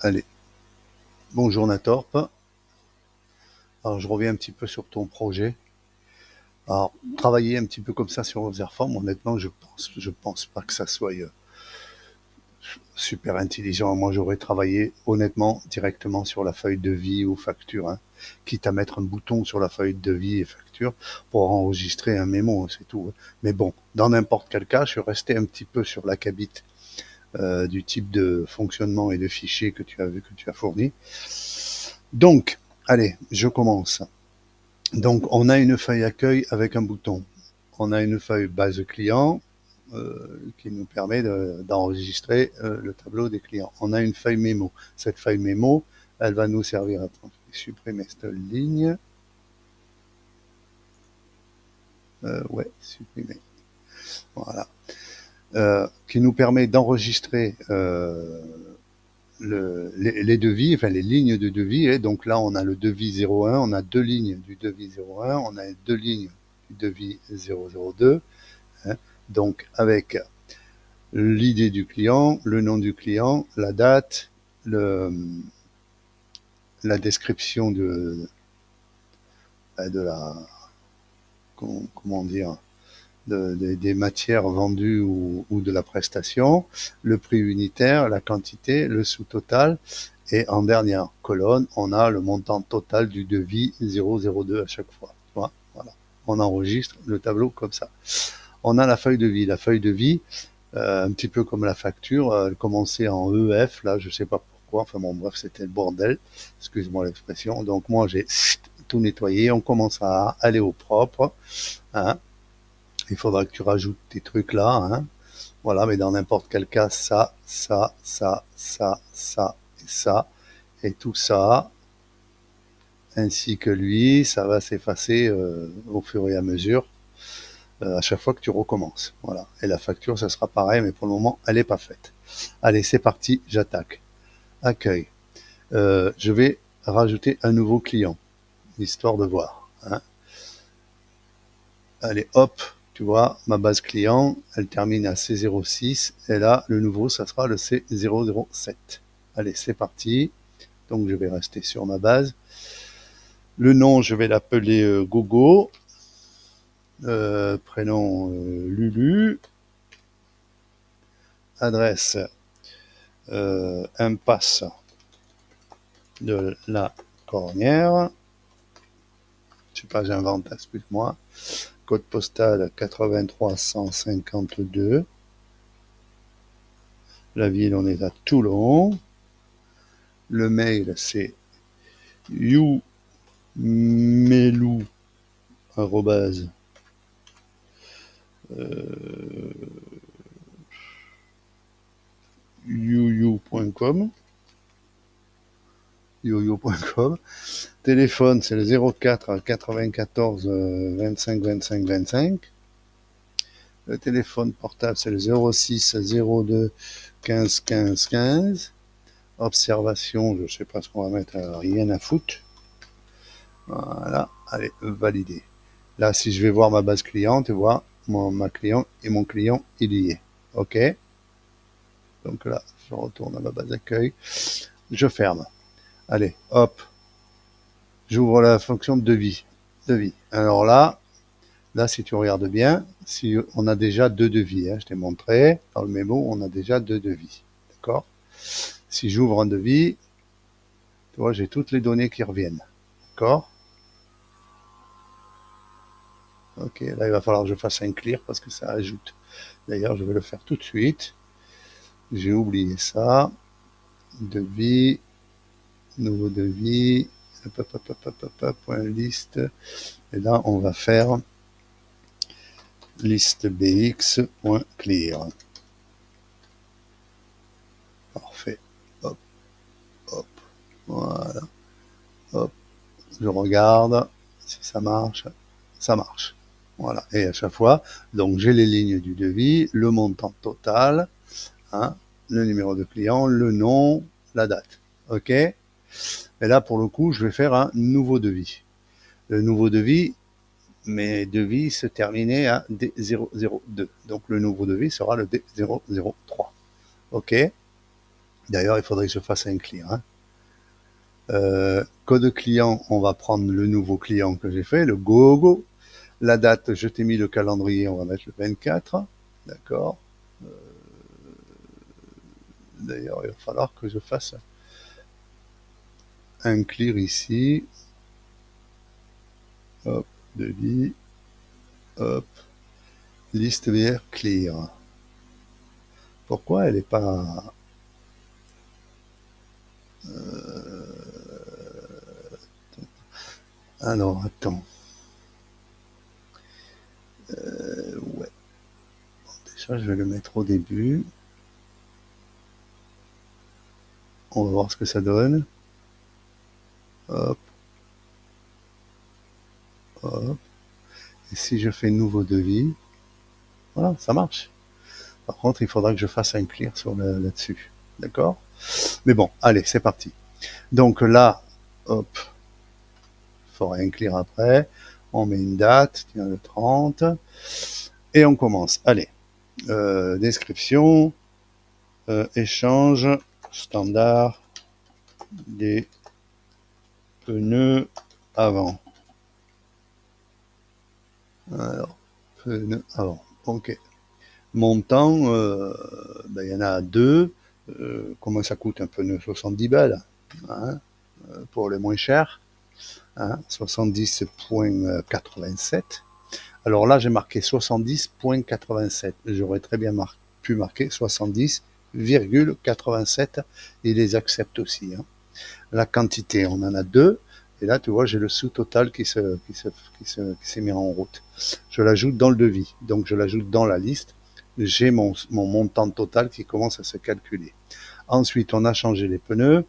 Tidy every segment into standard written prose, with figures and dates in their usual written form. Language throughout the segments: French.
Allez, bonjour Natorp. Alors je reviens un petit peu sur ton projet. Alors, travailler un petit peu comme ça sur Obserform, honnêtement, je pense pas que ça soit super intelligent. Moi, j'aurais travaillé honnêtement directement sur la feuille de vie ou facture, hein, quitte à mettre un bouton sur la feuille de vie et facture pour enregistrer un mémo, c'est tout, hein. Mais bon, dans n'importe quel cas, je suis resté un petit peu sur l'acabit du type de fonctionnement et de fichier que tu as fourni. Donc, allez, je commence. Donc, on a une feuille accueil avec un bouton. On a une feuille base client qui nous permet d'enregistrer le tableau des clients. On a une feuille mémo. Cette feuille mémo, elle va nous servir à supprimer cette ligne. Ouais, supprimer. Voilà. Qui nous permet d'enregistrer les devis, enfin les lignes de devis. Et donc là, on a le devis 01, on a deux lignes du devis 01, on a deux lignes du devis 002. Hein. Donc avec l'idée du client, le nom du client, la date, la description de la, comment dire, des matières vendues ou de la prestation, le prix unitaire, la quantité, le sous-total, et en dernière colonne, on a le montant total du devis 002 à chaque fois. Voilà. On enregistre le tableau comme ça. On a la feuille de vie. La feuille de vie, un petit peu comme la facture, elle commençait en EF, là, je sais pas pourquoi, enfin bon, bref, c'était le bordel, excuse-moi l'expression. Donc moi, j'ai tout nettoyé, on commence à aller au propre, hein. Il faudra que tu rajoutes tes trucs là, hein. Voilà, mais dans n'importe quel cas, ça, et ça, et tout ça, ainsi que lui, ça va s'effacer au fur et à mesure, à chaque fois que tu recommences. Voilà. Et la facture, ça sera pareil, mais pour le moment, elle n'est pas faite. Allez, c'est parti, j'attaque. Accueil. Je vais rajouter un nouveau client, histoire de voir, hein. Allez, hop, tu vois, ma base client, elle termine à C06, et là, le nouveau, ça sera le C007. Allez, c'est parti. Donc, je vais rester sur ma base. Le nom, je vais l'appeler Gogo. Prénom Lulu. Adresse impasse de la Cornière. Je sais pas, j'invente, excuse-moi. Code postal 83 152. La ville, on est à Toulon. Le mail, c'est youmelou, arrobase, youyo.com. Yoyo.com. Téléphone, c'est le 04 94 25 25 25. Le téléphone portable, c'est le 06 02 15 15 15. Observation, je ne sais pas ce qu'on va mettre, rien à foutre. Voilà, allez, valider. Là, si je vais voir ma base client, tu vois, ma client et mon client, il y est. OK. Donc là, je retourne à ma base d'accueil. Je ferme. Allez, hop. J'ouvre la fonction de devis. Devis. Alors là, si tu regardes bien, si on a déjà deux devis, hein, je t'ai montré, dans le mémo, on a déjà deux devis. D'accord. Si j'ouvre un devis, tu vois, j'ai toutes les données qui reviennent. D'accord. Ok, là, il va falloir que je fasse un clear parce que ça ajoute. D'ailleurs, je vais le faire tout de suite. J'ai oublié ça. Devis, nouveau devis, point liste. Et là, on va faire liste bx.clear. Parfait. Hop, hop, voilà. Hop, je regarde si ça marche. Ça marche. Voilà. Et à chaque fois, donc j'ai les lignes du devis, le montant total, hein, le numéro de client, le nom, la date. OK. Et là, pour le coup, je vais faire un nouveau devis. Le nouveau devis, mes devis se terminaient à D002. Donc le nouveau devis sera le D003. OK. D'ailleurs, il faudrait que je fasse un clear, hein. Code client, on va prendre le nouveau client que j'ai fait, le GoGo. La date, je t'ai mis le calendrier, on va mettre le 24. D'accord. D'ailleurs, il va falloir que je fasse un clear ici. Hop, devis. Hop, liste VR clear. Pourquoi elle n'est pas... Alors, attends. Ouais. Déjà, je vais le mettre au début. On va voir ce que ça donne. Hop, hop. Et si je fais nouveau devis, voilà, ça marche. Par contre, il faudra que je fasse un clear sur là-dessus. D'accord? Mais bon, allez, c'est parti. Donc là, hop, il faudra un clear après. On met une date, tiens, le 30. Et on commence. Allez, description, échange standard des pneus avant. Alors, pneus avant. Ok. Montant, il y en a deux. Comment ça coûte un pneu? 70 balles, hein, pour les moins chers. Hein, 70,87. Alors là, j'ai marqué 70,87. J'aurais très bien pu marquer 70,87. Ils les acceptent aussi, hein. La quantité, on en a deux. Et là, tu vois, j'ai le sous-total qui s'est mis en route. Je l'ajoute dans le devis. Donc, je l'ajoute dans la liste. J'ai mon montant total qui commence à se calculer. Ensuite, on a changé les pneus.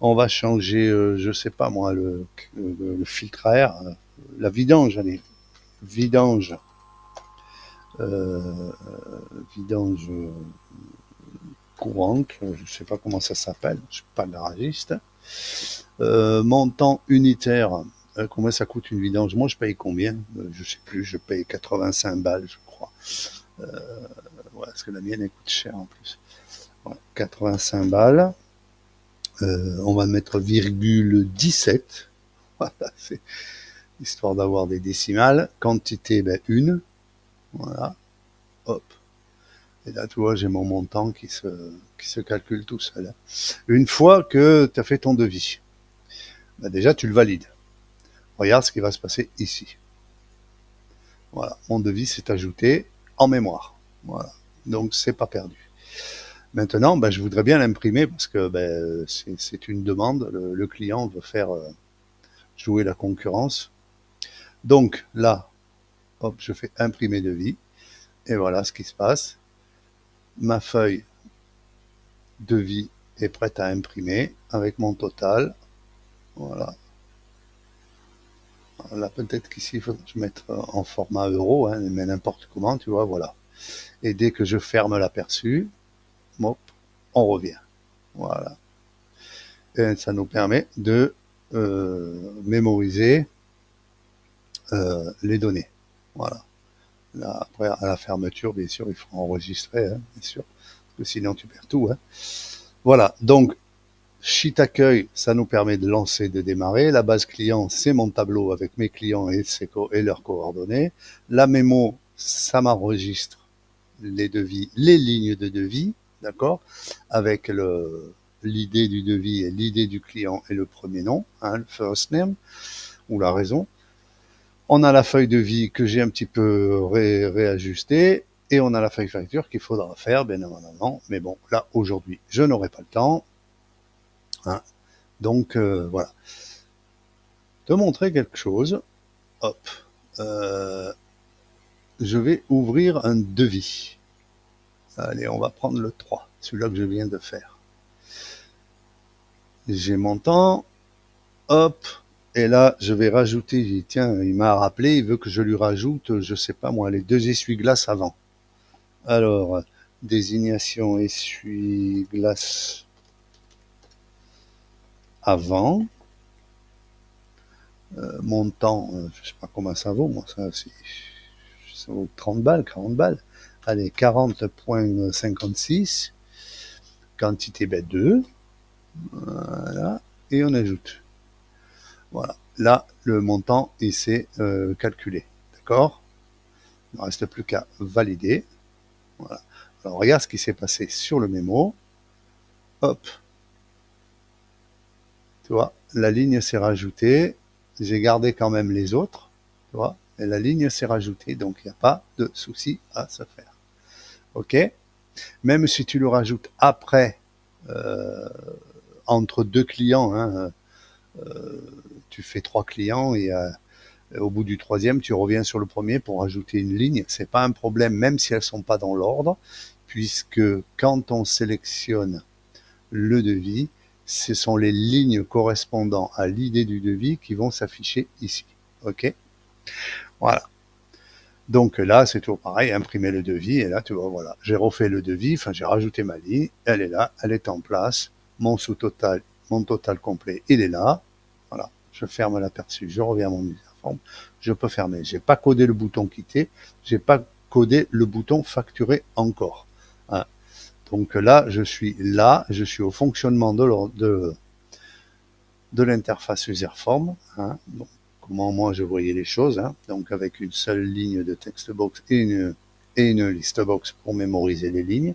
On va changer, je sais pas moi, le filtre à air, la vidange, allez, vidange, euh, vidange courante, je sais pas comment ça s'appelle, je suis pas garagiste. Montant unitaire, combien ça coûte une vidange? Moi, je paye combien? Je sais plus, je paye 85 balles, je crois. Ouais, parce que la mienne, elle coûte cher en plus. Ouais, 85 balles. On va mettre virgule 17. Voilà, c'est histoire d'avoir des décimales. Quantité, ben, une. Voilà. Hop. Et là, tu vois, j'ai mon montant qui se calcule tout seul. Une fois que tu as fait ton devis, ben déjà, tu le valides. Regarde ce qui va se passer ici. Voilà. Mon devis s'est ajouté en mémoire. Voilà. Donc, c'est pas perdu. Maintenant, ben, je voudrais bien l'imprimer parce que ben, c'est une demande. Le client veut faire jouer la concurrence. Donc là, hop, je fais imprimer devis. Et voilà ce qui se passe. Ma feuille devis est prête à imprimer avec mon total. Voilà. Là, peut-être qu'ici, il faut que je mette en format euro, hein, mais n'importe comment, tu vois, voilà. Et dès que je ferme l'aperçu, hop, on revient. Voilà. Et ça nous permet de mémoriser les données. Voilà. Là, après, à la fermeture, bien sûr, il faut enregistrer, hein, bien sûr, parce que sinon tu perds tout, hein. Voilà, donc sheet accueil, ça nous permet de lancer, de démarrer. La base client, c'est mon tableau avec mes clients et leurs coordonnées. La mémo, ça m'enregistre les devis, les lignes de devis, d'accord, avec l'idée du devis et l'idée du client et le premier nom, hein, le first name, ou la raison. On a la feuille de vie que j'ai un petit peu réajustée et on a la feuille facture qu'il faudra faire, bien évidemment. Mais bon, là, aujourd'hui, je n'aurai pas le temps, hein. Donc, voilà. Te montrer quelque chose. Hop. Je vais ouvrir un devis. Allez, on va prendre le 3, celui-là que je viens de faire. J'ai mon temps. Hop. Et là, je vais rajouter, tiens, il m'a rappelé, il veut que je lui rajoute, je sais pas moi, les 2 essuie-glaces avant. Alors, désignation essuie-glace avant. Montant, je sais pas combien ça vaut, moi, ça vaut 30 balles, 40 balles. Allez, 40,56. quantité bête 2, voilà, et on ajoute. Voilà, là, le montant, il s'est calculé, d'accord? Il ne reste plus qu'à valider. Voilà. Alors, regarde ce qui s'est passé sur le mémo. Hop, tu vois, la ligne s'est rajoutée. J'ai gardé quand même les autres, tu vois, et la ligne s'est rajoutée, donc il n'y a pas de souci à se faire. OK? Même si tu le rajoutes après, entre deux clients, hein, tu fais 3 clients et au bout du troisième, tu reviens sur le premier pour ajouter une ligne. C'est pas un problème, même si elles sont pas dans l'ordre, puisque quand on sélectionne le devis, ce sont les lignes correspondant à l'idée du devis qui vont s'afficher ici. OK? Voilà. Donc là, c'est toujours pareil, imprimer le devis, et là, tu vois, voilà, j'ai refait le devis, enfin, j'ai rajouté ma ligne, elle est là, elle est en place, mon sous-total, mon total complet, il est là, voilà, je ferme l'aperçu, je reviens à mon Userform, je peux fermer, j'ai pas codé le bouton quitter, j'ai pas codé le bouton facturer encore, hein. Donc là, je suis au fonctionnement de l'interface Userform, hein. Donc, comment moi je voyais les choses, hein. Donc avec une seule ligne de textbox et une listbox pour mémoriser les lignes.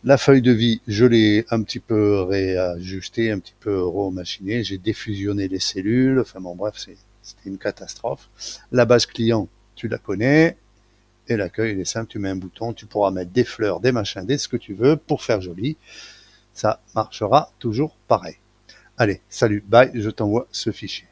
La feuille de vie, je l'ai un petit peu réajustée, un petit peu remachinée, j'ai défusionné les cellules, enfin bon bref, c'était une catastrophe. La base client, tu la connais, et l'accueil, il est simple, tu mets un bouton, tu pourras mettre des fleurs, des machins, des ce que tu veux pour faire joli. Ça marchera toujours pareil. Allez, salut, bye, je t'envoie ce fichier.